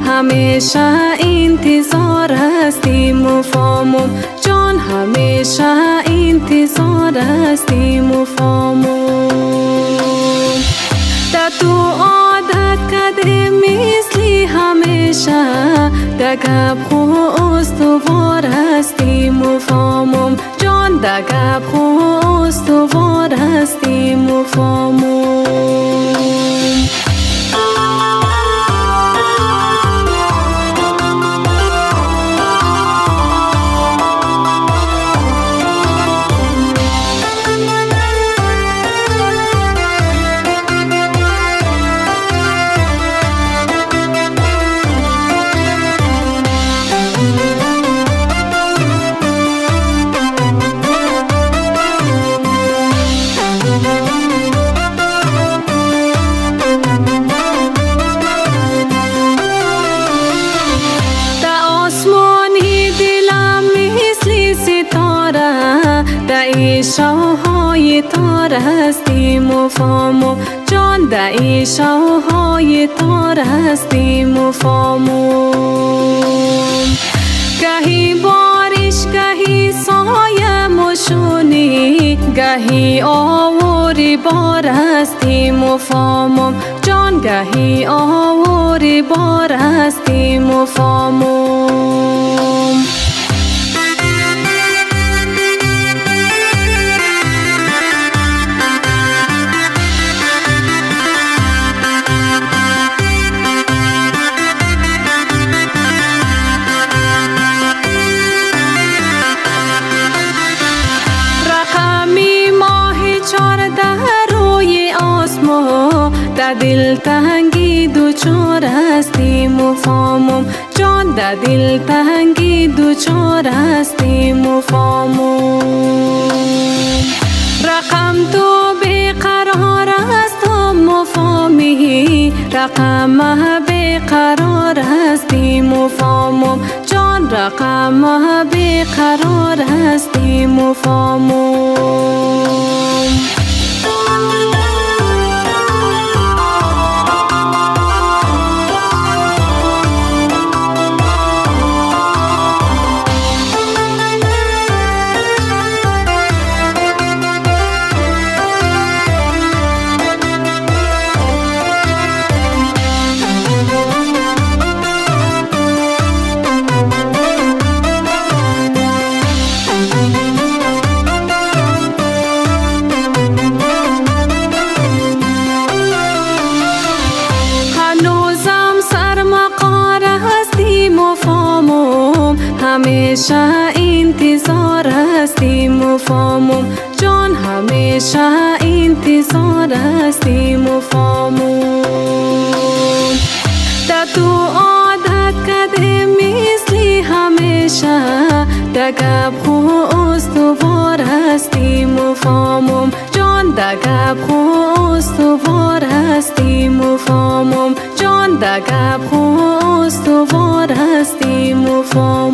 همیشه انتظار هستیم و فامم جان، همیشه انتظار هستیم و فامم. در تو عادت کده مثلی همیشه در گپ خو استوار هستیم و فامم جان، در گپ خو استوار هستیم و فامم. در شوهای تار هستیم و فامم جان، در شوهای تار هستیم و فامم. گهی بارش گهی سایه مشونی، گهی آوری بار هستیم و فامم جان، گهی آوری بار هستیم و فامم. در دل تنگی دوچار هستیم و فامم جان، در دل تنگی دوچار هستیم و فامم. رقم تو بیقرار است و مفاهمی، رقم بیقرار هستیم و فامم جان، رقم بیقرار هستیم و فامم. همیشه انتظار هستیم و فامم جان، همیشه انتظار هستیم و فامم. در تو عادت کده مثلی همیشه در گپ خو استوار هستیم و فامم جان، در گپ خو استوار هستیم و فامم جان، در گپ خو استوار هستیم و فامم.